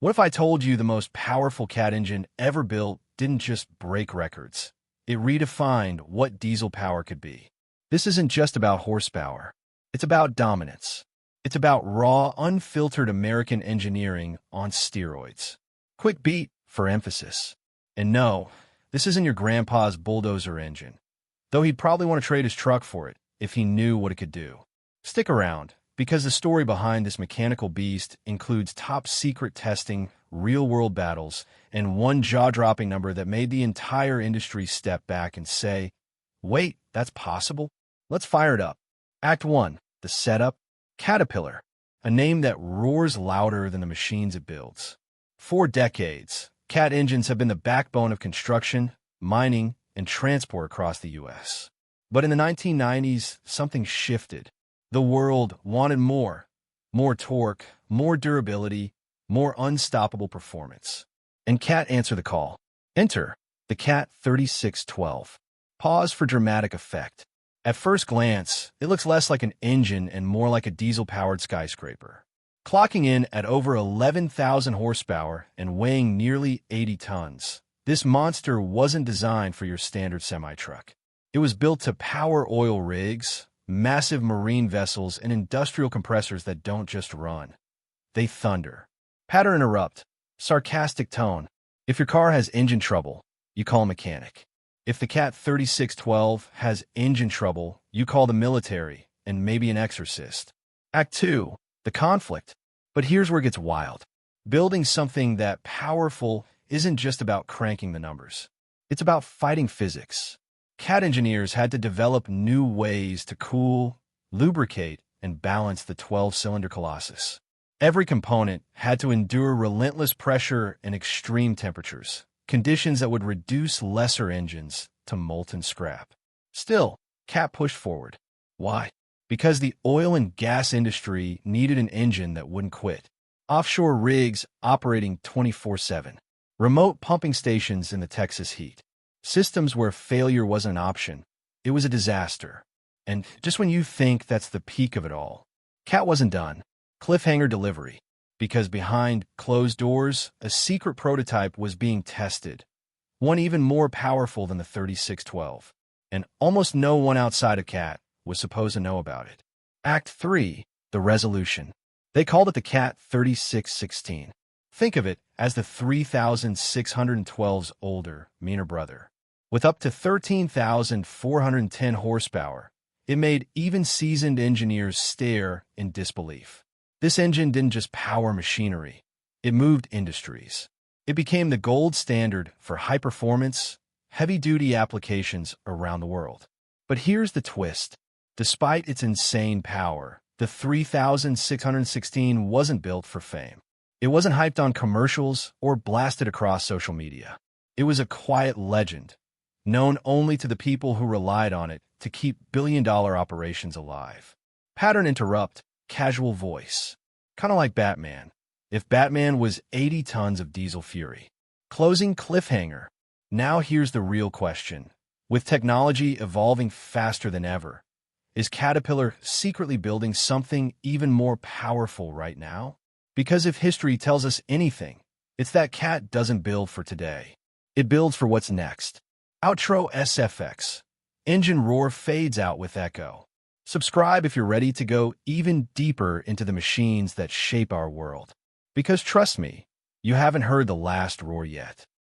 What if I told you the most powerful Cat engine ever built didn't just break records? It redefined what diesel power could be. This isn't just about horsepower. It's about dominance. It's about raw, unfiltered American engineering on steroids. Quick beat for emphasis. And no, this isn't your grandpa's bulldozer engine, though he'd probably want to trade his truck for it if he knew what it could do. Stick around, because the story behind this mechanical beast includes top-secret testing, real-world battles, and one jaw-dropping number that made the entire industry step back and say, wait, that's possible? Let's fire it up. Act 1, the setup. Caterpillar, a name that roars louder than the machines it builds. For decades, Cat engines have been the backbone of construction, mining, and transport across the U.S. But in the 1990s, something shifted. The world wanted more torque, more durability, more unstoppable performance. And Cat answered the call. Enter the Cat 3612. Pause for dramatic effect. At first glance, it looks less like an engine and more like a diesel-powered skyscraper. Clocking in at over 11,000 horsepower and weighing nearly 80 tons, this monster wasn't designed for your standard semi-truck. It was built to power oil rigs, massive marine vessels, and industrial compressors that don't just run. They thunder. Pattern interrupt. Sarcastic tone. If your car has engine trouble, you call a mechanic. If the Cat 3612 has engine trouble, you call the military and maybe an exorcist. Act 2, the conflict. But here's where it gets wild. Building something that powerful isn't just about cranking the numbers. It's about fighting physics. Cat engineers had to develop new ways to cool, lubricate, and balance the 12-cylinder colossus. Every component had to endure relentless pressure and extreme temperatures, conditions that would reduce lesser engines to molten scrap. Still, Cat pushed forward. Why? Because the oil and gas industry needed an engine that wouldn't quit. Offshore rigs operating 24/7. Remote pumping stations in the Texas heat. Systems where failure wasn't an option. It was a disaster. And just when you think that's the peak of it all, Cat wasn't done. Cliffhanger delivery. Because behind closed doors, a secret prototype was being tested. One even more powerful than the 3612. And almost no one outside of Cat was supposed to know about it. Act 3, the resolution. They called it the Cat 3616. Think of it as the 3612's older, meaner brother. With up to 13,410 horsepower, it made even seasoned engineers stare in disbelief. This engine didn't just power machinery, it moved industries. It became the gold standard for high-performance, heavy-duty applications around the world. But here's the twist. Despite its insane power, the 3616 wasn't built for fame. It wasn't hyped on commercials or blasted across social media. It was a quiet legend, known only to the people who relied on it to keep billion-dollar operations alive. Pattern interrupt, casual voice. Kind of like Batman. If Batman was 80 tons of diesel fury. Closing cliffhanger. Now here's the real question. With technology evolving faster than ever, is Caterpillar secretly building something even more powerful right now? Because if history tells us anything, it's that Cat doesn't build for today. It builds for what's next. Outro SFX. Engine roar fades out with echo. Subscribe if you're ready to go even deeper into the machines that shape our world. Because trust me, you haven't heard the last roar yet.